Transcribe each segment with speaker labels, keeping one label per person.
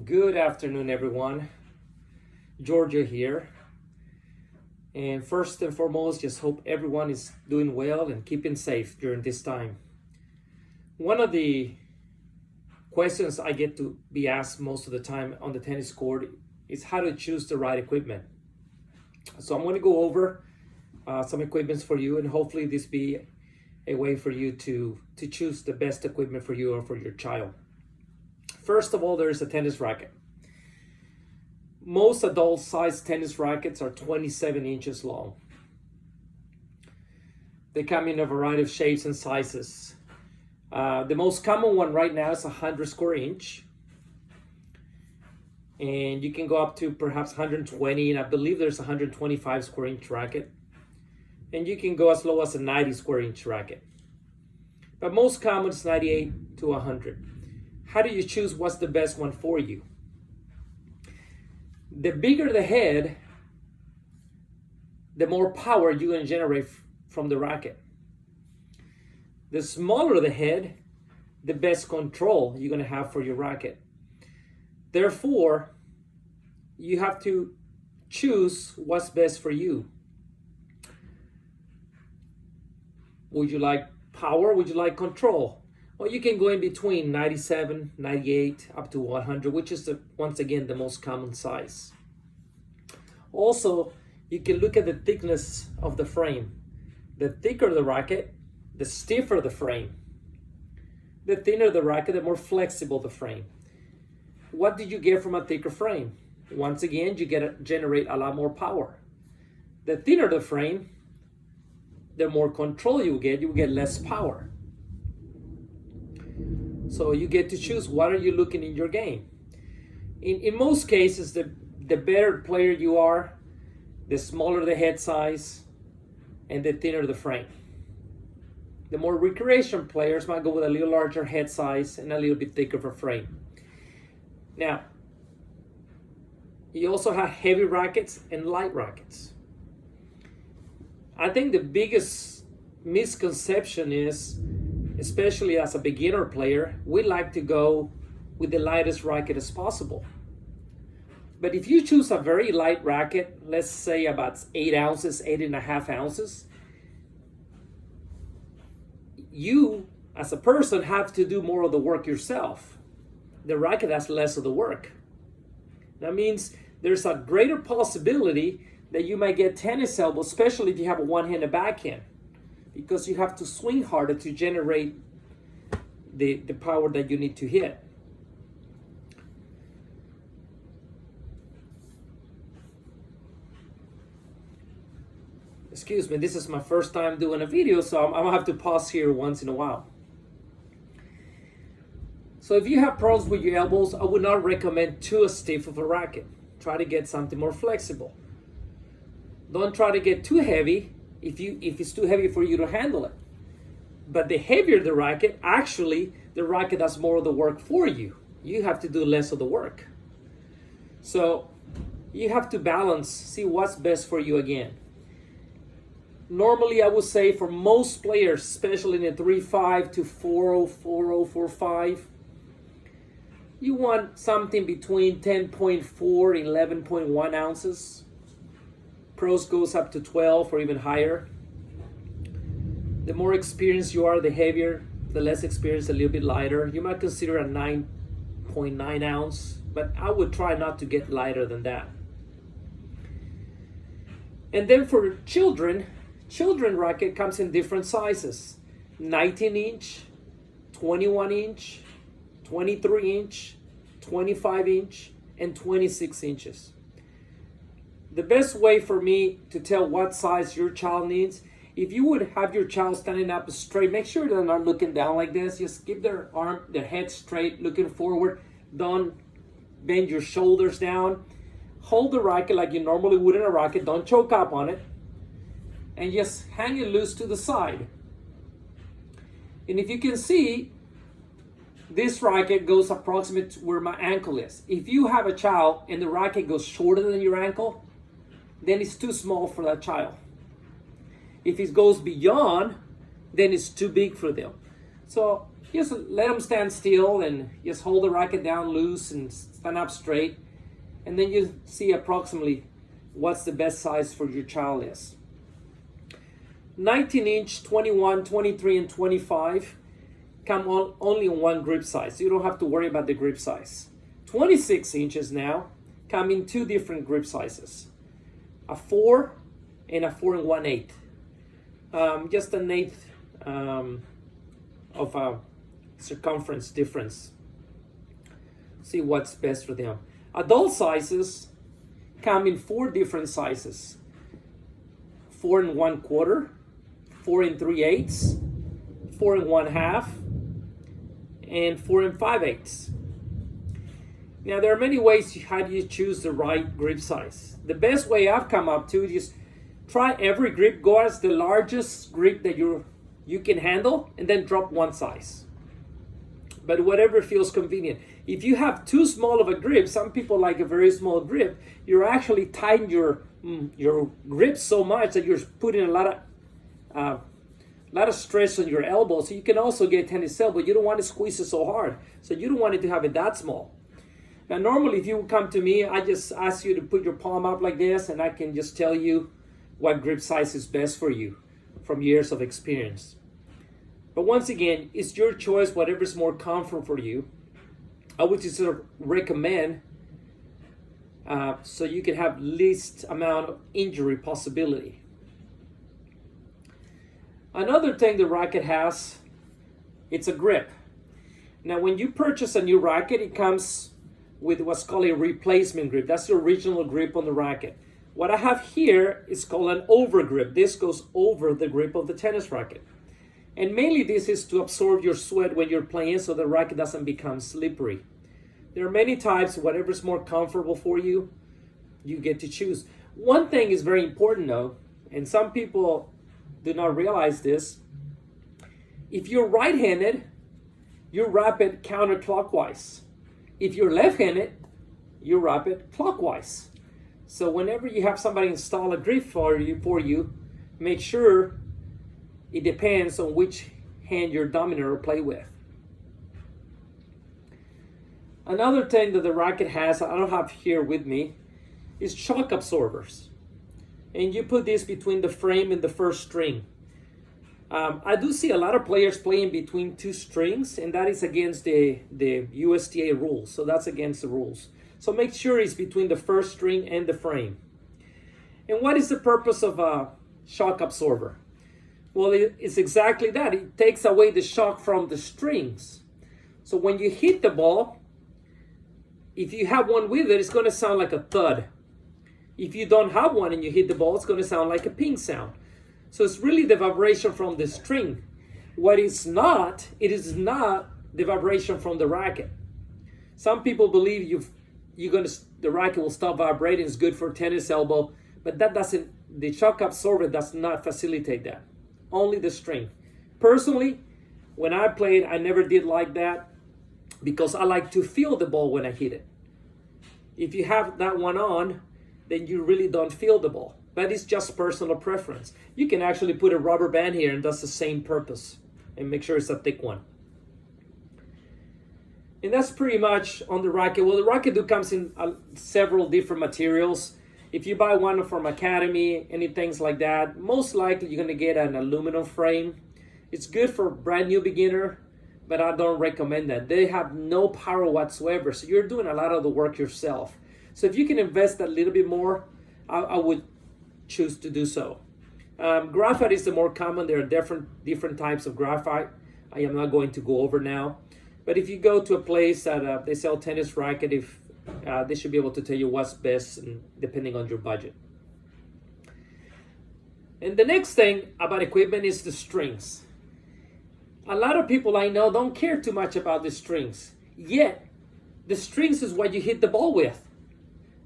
Speaker 1: Good afternoon, everyone. Giorgio here. And first and foremost, just hope everyone is doing well and keeping safe during this time. One of the questions I get to be asked most of the time on the tennis court is how to choose the right equipment. So I'm going to go over some equipments for you, and hopefully this be a way for you to choose the best equipment for you or for your child. First of all, there is a tennis racket. Most adult-sized tennis rackets are 27 inches long. They come in a variety of shapes and sizes. The most common one right now is 100 square inch. And you can go up to perhaps 120, and I believe there's 125 square inch racket. And you can go as low as a 90 square inch racket. But most common is 98 to 100. How do you choose what's the best one for you? The bigger the head, the more power you're going to generate from the racket. The smaller the head, the best control you're going to have for your racket. Therefore, you have to choose what's best for you. Would you like power? Would you like control? Well, you can go in between 97, 98, up to 100, which is, once again, the most common size. Also, you can look at the thickness of the frame. The thicker the racket, the stiffer the frame. The thinner the racket, the more flexible the frame. What do you get from a thicker frame? Once again, you generate a lot more power. The thinner the frame, the more control you get less power. So you get to choose what are you looking in your game. In most cases, the better player you are, the smaller the head size and the thinner the frame. The more recreation players might go with a little larger head size and a little bit thicker of a frame. Now, you also have heavy rackets and light rackets. I think the biggest misconception is, especially as a beginner player, we like to go with the lightest racket as possible. But if you choose a very light racket, let's say about 8 ounces, 8.5 ounces, you as a person have to do more of the work yourself. The racket has less of the work. That means there's a greater possibility that you might get tennis elbow, especially if you have a one-handed backhand, because you have to swing harder to generate the power that you need to hit. Excuse me, this is my first time doing a video, so I'm gonna have to pause here once in a while. So if you have problems with your elbows, I would not recommend too stiff of a racket. Try to get something more flexible. Don't try to get too heavy if it's too heavy for you to handle it. But the heavier the racket, actually, the racket does more of the work for you. You have to do less of the work. So you have to balance, see what's best for you again. Normally, I would say for most players, especially in the 3.5 to 4.0, 4.0, 4.5, you want something between 10.4 and 11.1 ounces. Pros goes up to 12 or even higher. The more experienced you are, the heavier. The less experienced, a little bit lighter. You might consider a 9.9 ounce, but I would try not to get lighter than that. And then for children racket comes in different sizes. 19 inch, 21 inch, 23 inch, 25 inch, and 26 inches. The best way for me to tell what size your child needs, if you would have your child standing up straight, make sure they're not looking down like this. Just keep their head straight, looking forward. Don't bend your shoulders down. Hold the racket like you normally would in a racket. Don't choke up on it. And just hang it loose to the side. And if you can see, this racket goes approximate to where my ankle is. If you have a child and the racket goes shorter than your ankle, then it's too small for that child. If it goes beyond, then it's too big for them. So just let them stand still and just hold the racket down loose and stand up straight. And then you see approximately what's the best size for your child is. 19-inch, 21, 23, and 25 come on only in one grip size. You don't have to worry about the grip size. 26 inches now come in two different grip sizes. A 4 and a 4 1/8. Just an eighth of a circumference difference. See what's best for them. Adult sizes come in 4 different sizes. 4 1/4, 4 3/8, 4 1/2, and 4 5/8. Now there are many ways how do you choose the right grip size. The best way I've come up to is try every grip, go as the largest grip that you can handle, and then drop one size. But whatever feels convenient. If you have too small of a grip, some people like a very small grip, you're actually tightening your grip so much that you're putting a lot of stress on your elbow. So you can also get tennis elbow. You don't want to squeeze it so hard. So you don't want it to have it that small. Now normally if you come to me, I just ask you to put your palm up like this, and I can just tell you what grip size is best for you from years of experience. But once again, it's your choice, whatever's more comfort for you. I would just sort of recommend so you can have least amount of injury possibility. Another thing the racket has, it's a grip. Now when you purchase a new racket, it comes with what's called a replacement grip. That's the original grip on the racket. What I have here is called an over grip. This goes over the grip of the tennis racket. And mainly this is to absorb your sweat when you're playing so the racket doesn't become slippery. There are many types, whatever's more comfortable for you, you get to choose. One thing is very important though, and some people do not realize this. If you're right-handed, you wrap it counterclockwise. If you're left-handed, you wrap it clockwise. So whenever you have somebody install a grip for you, make sure it depends on which hand you're dominant or play with. Another thing that the racket has, I don't have here with me, is shock absorbers. And you put this between the frame and the first string. I do see a lot of players playing between 2 strings, and that is against the USTA rules. So that's against the rules. So make sure it's between the first string and the frame. And what is the purpose of a shock absorber? Well, it's exactly that. It takes away the shock from the strings. So when you hit the ball, if you have one with it, it's going to sound like a thud. If you don't have one and you hit the ball, it's going to sound like a ping sound. So it's really the vibration from the string. What it's not, it is not the vibration from the racket. Some people believe the racket will stop vibrating. It's good for tennis elbow, but that doesn't. The shock absorber does not facilitate that. Only the string. Personally, when I played, I never did like that because I like to feel the ball when I hit it. If you have that one on, then you really don't feel the ball. But it's just personal preference. You can actually put a rubber band here and does the same purpose. And make sure it's a thick one. And that's pretty much on the racket. Well, the racket comes in several different materials. If you buy one from Academy, any things like that, most likely you're going to get an aluminum frame. It's good for a brand new beginner, but I don't recommend that. They have no power whatsoever, so you're doing a lot of the work yourself. So if you can invest a little bit more, I would choose to do so. Graphite is the more common. There are different types of graphite. I am not going to go over now. But if you go to a place that they sell tennis racket, they should be able to tell you what's best and depending on your budget. And the next thing about equipment is the strings. A lot of people I know don't care too much about the strings. Yet, the strings is what you hit the ball with.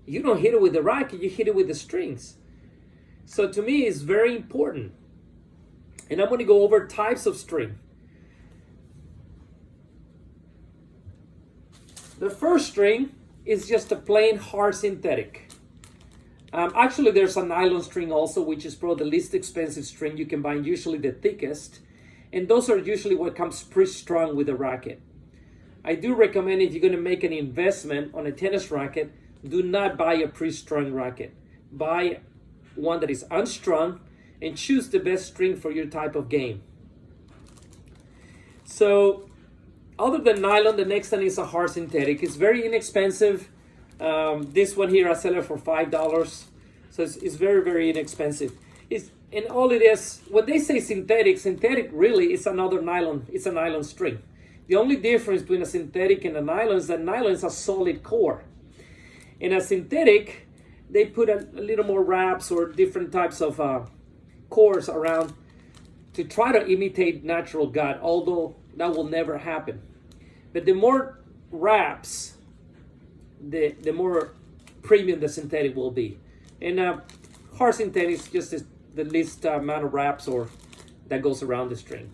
Speaker 1: You don't hit it with the racket, you hit it with the strings. So to me, it's very important. And I'm going to go over types of string. The first string is just a plain hard synthetic. Actually, there's a nylon string also, which is probably the least expensive string you can buy, usually the thickest. And those are usually what comes pre-strung with a racket. I do recommend, if you're going to make an investment on a tennis racket, do not buy a pre-strung racket. Buy one that is unstrung and choose the best string for your type of game. So other than nylon, the next one is a hard synthetic. It's very inexpensive. This one here, I sell it for $5. So it's very, very inexpensive. And all it is, when they say synthetic really is another nylon. It's a nylon string. The only difference between a synthetic and a nylon is that nylon is a solid core. In a synthetic, they put a little more wraps or different types of cores around to try to imitate natural gut, although that will never happen. But the more wraps, the more premium the synthetic will be. And hard synthetic is just the least amount of wraps or that goes around the string.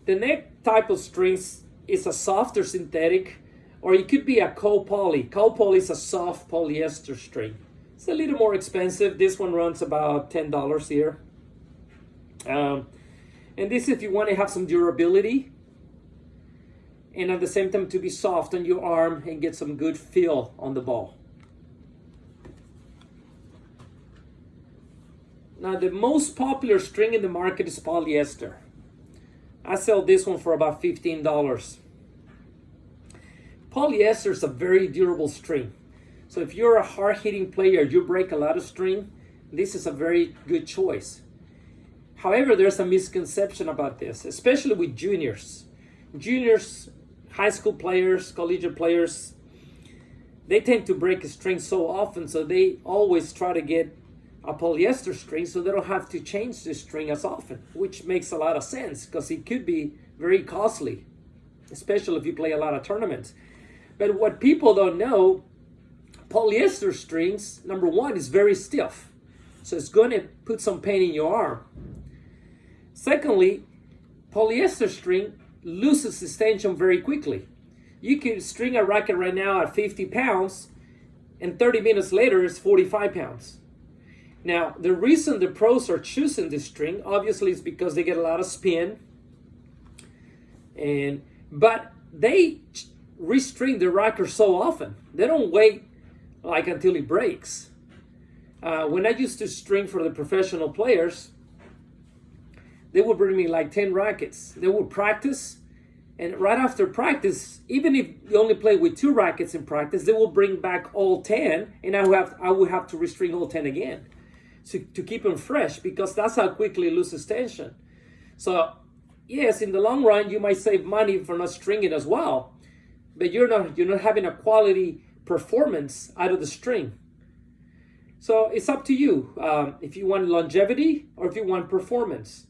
Speaker 1: The next type of strings is a softer synthetic, or it could be a co-poly. Co-poly is a soft polyester string. It's a little more expensive. This one runs about $10 here. And this, if you want to have some durability and at the same time to be soft on your arm and get some good feel on the ball. Now, the most popular string in the market is polyester. I sell this one for about $15. Polyester is a very durable string. So if you're a hard-hitting player, you break a lot of string, this is a very good choice. However, there's a misconception about this, especially with juniors. Juniors, high school players, collegiate players, they tend to break a string so often, so they always try to get a polyester string so they don't have to change the string as often, which makes a lot of sense because it could be very costly, especially if you play a lot of tournaments. But what people don't know, polyester strings, number one, is very stiff. So it's going to put some pain in your arm. Secondly, polyester string loses its tension very quickly. You can string a racket right now at 50 pounds and 30 minutes later it's 45 pounds. Now, the reason the pros are choosing this string, obviously, is because they get a lot of spin. But they restring the racket so often. They don't wait like until it breaks. When I used to string for the professional players, they would bring me like 10 rackets. They would practice, and right after practice, even if you only play with 2 rackets in practice, they will bring back all 10, and I would have to restring all 10 again. So to keep them fresh, because that's how quickly it loses tension. So yes, in the long run, you might save money for not stringing as well, but you're not having a quality performance out of the string. So it's up to you if you want longevity or if you want performance.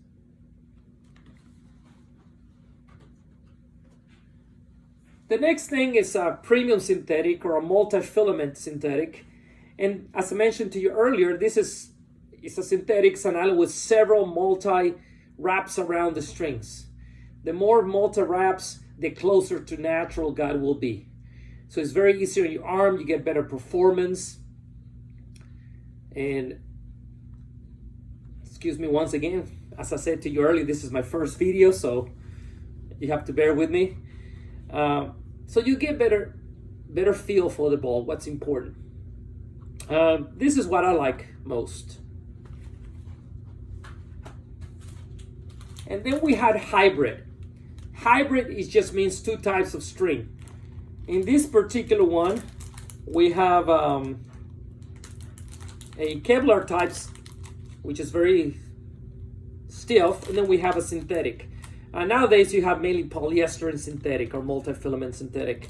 Speaker 1: The next thing is a premium synthetic or a multi-filament synthetic. And as I mentioned to you earlier, it's a synthetic nylon with several multi-wraps around the strings. The more multi-wraps, the closer to natural gut will be. So it's very easy on your arm, you get better performance. And excuse me once again, as I said to you earlier, this is my first video, so you have to bear with me. So you get better feel for the ball, what's important. This is what I like most. And then we had hybrid. Hybrid just means 2 types of string. In this particular one, we have a Kevlar types, which is very stiff, and then we have a synthetic. Nowadays, you have mainly polyester and synthetic or multi-filament synthetic.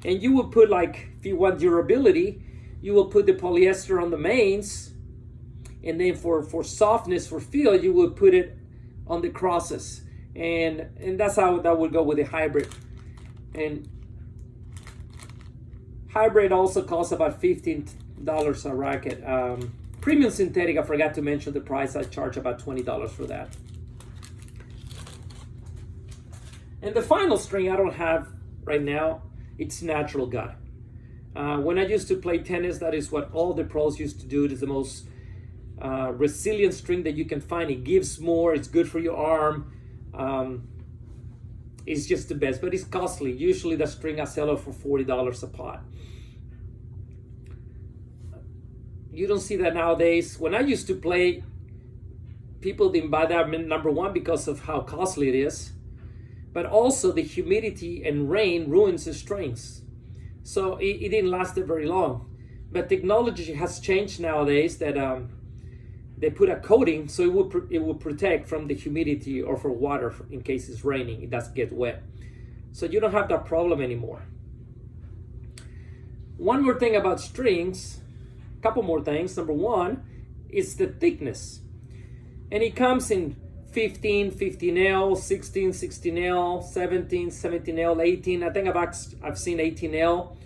Speaker 1: And you will put, like, if you want durability, you will put the polyester on the mains, and then for softness, for feel, you will put it on the crosses. And that's how that would go with the hybrid. And hybrid also costs about $15 a racket. Premium synthetic, I forgot to mention the price. I charge about $20 for that. And the final string I don't have right now, it's natural gut. When I used to play tennis, that is what all the pros used to do. It is the most resilient string that you can find. It gives more, it's good for your arm. It's just the best, but it's costly. Usually the string I sell it for $40 a pot. You don't see that nowadays. When I used to play, people didn't buy that, number one, because of how costly it is, but also the humidity and rain ruins the strings. So it didn't last very long. But technology has changed nowadays that they put a coating so it will protect from the humidity or for water in case it's raining. It doesn't get wet. So you don't have that problem anymore. One more thing about strings, a couple more things. Number one is the thickness. And it comes in 15, 15L, 16, 16L, 17, 17L, 18. I think I've seen 18L.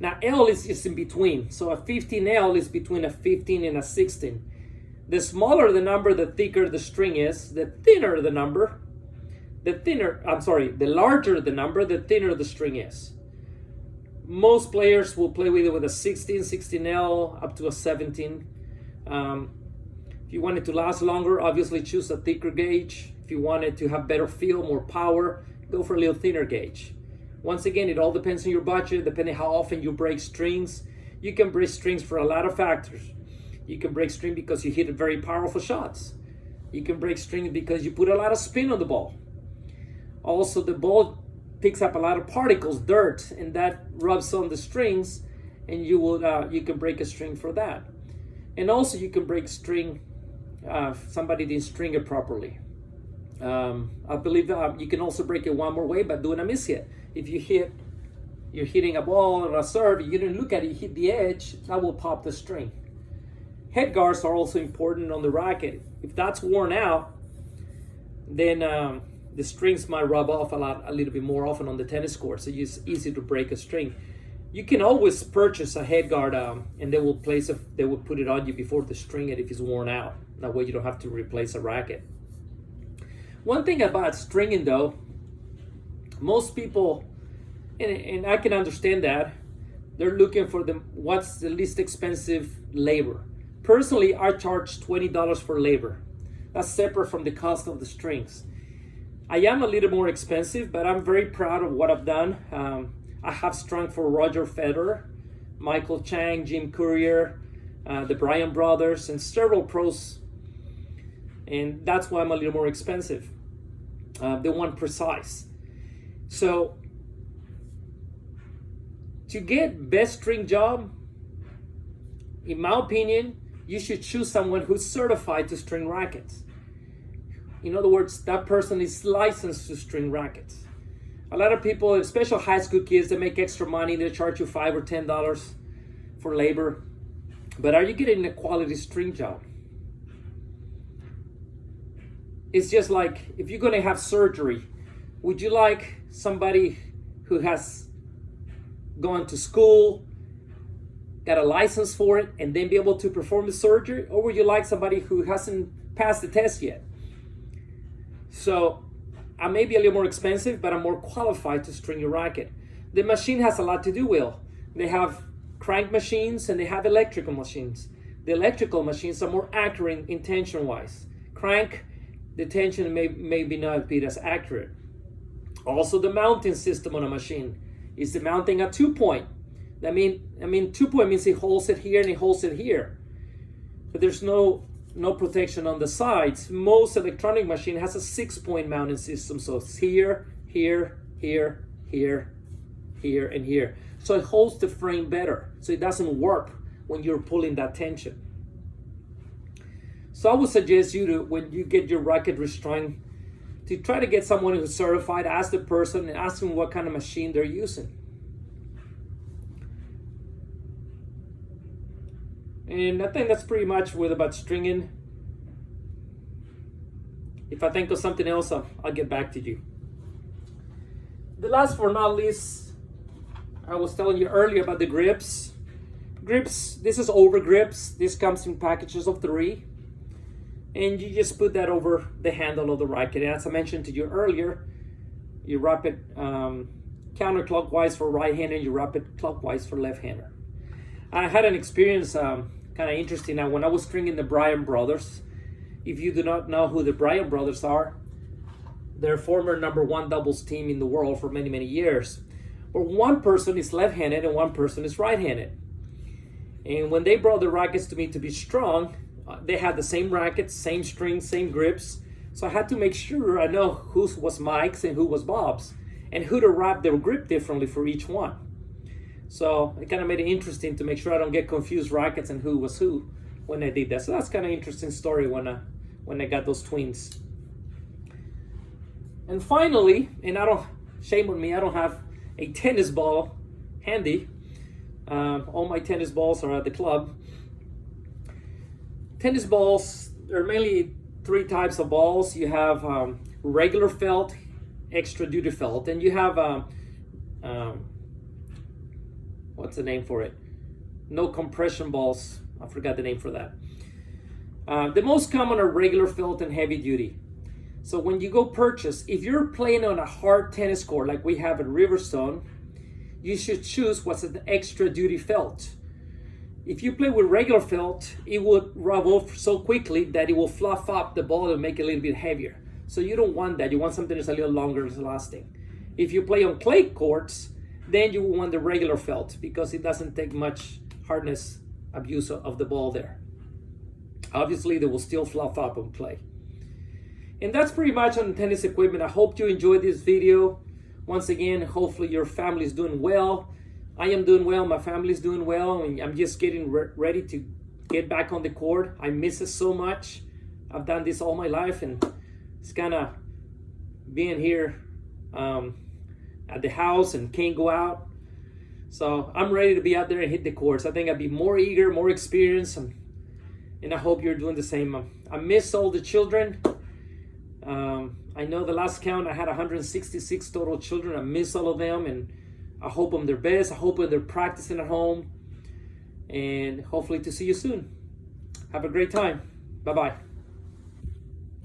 Speaker 1: Now L is just in between. So a 15L is between a 15 and a 16. The smaller the number, the thicker the string is. The thinner the number, the larger the number, the thinner the string is. Most players will play with it with a 16, 16L up to a 17. If you want it to last longer, obviously choose a thicker gauge. If you want it to have better feel, more power, go for a little thinner gauge. Once again, it all depends on your budget, depending how often you break strings. You can break strings for a lot of factors. You can break string because you hit very powerful shots. You can break string because you put a lot of spin on the ball. Also, the ball picks up a lot of particles, dirt, and that rubs on the strings, and you can break a string for that. And also, you can break string if somebody didn't string it properly. I believe you can also break it one more way by doing a miss hit. If you're hitting a ball on a serve, you didn't look at it, you hit the edge, that will pop the string. Head guards are also important on the racket. If that's worn out, then the strings might rub off a little bit more often on the tennis court, so it's easy to break a string. You can always purchase a head guard, and they will put it on you before the string it if it's worn out. That way you don't have to replace a racket. One thing about stringing though, most people, and I can understand that, they're looking for what's the least expensive labor. Personally, I charge $20 for labor. That's separate from the cost of the strings. I am a little more expensive, but I'm very proud of what I've done. I have strung for Roger Federer, Michael Chang, Jim Courier, the Bryan brothers, and several pros. And that's why I'm a little more expensive. They want precise. So to get best string job, in my opinion, you should choose someone who's certified to string rackets. In other words, that person is licensed to string rackets. A lot of people, especially high school kids, they make extra money. They charge you $5 or $10 for labor. But are you getting a quality string job? It's just like if you're going to have surgery, would you like somebody who has gone to school, got a license for it, and then be able to perform the surgery? Or would you like somebody who hasn't passed the test yet? So I may be a little more expensive, but I'm more qualified to string your racket. The machine has a lot to do with. They have crank machines and they have electrical machines. The electrical machines are more accurate in tension-wise. Crank, the tension may not be as accurate. Also, the mounting system on a machine is the mounting a 2-point. I mean 2-point means it holds it here and it holds it here. But there's no protection on the sides. Most electronic machine has a 6-point mounting system. So it's here, here, here, here, here, and here. So it holds the frame better. So it doesn't warp when you're pulling that tension. So I would suggest you to, when you get your racket restrung, to try to get someone who's certified, ask the person and ask them what kind of machine they're using. And I think that's pretty much about stringing. If I think of something else, I'll get back to you. The last but not least, I was telling you earlier about the grips. Grips, this is over grips. This comes in packages of 3. And you just put that over the handle of the racket. And as I mentioned to you earlier, you wrap it counterclockwise for right-hander, and you wrap it clockwise for left-hander. I had an experience a kind of interesting. Now, when I was stringing the Bryan brothers, if you do not know who the Bryan brothers are, they're former #1 doubles team in the world for many, many years. But one person is left-handed and one person is right-handed. And when they brought the rackets to me to be strung, they had the same rackets, same strings, same grips. So I had to make sure I know who was Mike's and who was Bob's, and who to wrap their grip differently for each one. So it kind of made it interesting to make sure I don't get confused rackets and who was who when I did that. So that's kind of interesting story when I got those twins. And finally, and shame on me, I don't have a tennis ball handy. All my tennis balls are at the club. Tennis balls, there are mainly 3 types of balls. You have regular felt, extra duty felt, and you have what's the name for it? No compression balls. I forgot the name for that. The most common are regular felt and heavy duty. So when you go purchase, if you're playing on a hard tennis court like we have at Riverstone, you should choose what's an extra duty felt. If you play with regular felt, it would rub off so quickly that it will fluff up the ball and make it a little bit heavier. So you don't want that. You want something that's a little longer lasting. If you play on clay courts, then you will want the regular felt because it doesn't take much hardness abuse of the ball there. Obviously, they will still fluff up on clay. And that's pretty much on tennis equipment. I hope you enjoyed this video. Once again, hopefully your family is doing well. I am doing well. My family is doing well. And I'm just getting ready to get back on the court. I miss it so much. I've done this all my life, and it's kind of being here at the house and can't go out. So I'm ready to be out there and hit the courts. I think I'd be more eager, more experienced, and I hope you're doing the same. I miss all the children. I know the last count I had 166 total children. I miss all of them, and I hope them their best. I hope they're practicing at home, and hopefully to see you soon. Have a great time. Bye-bye.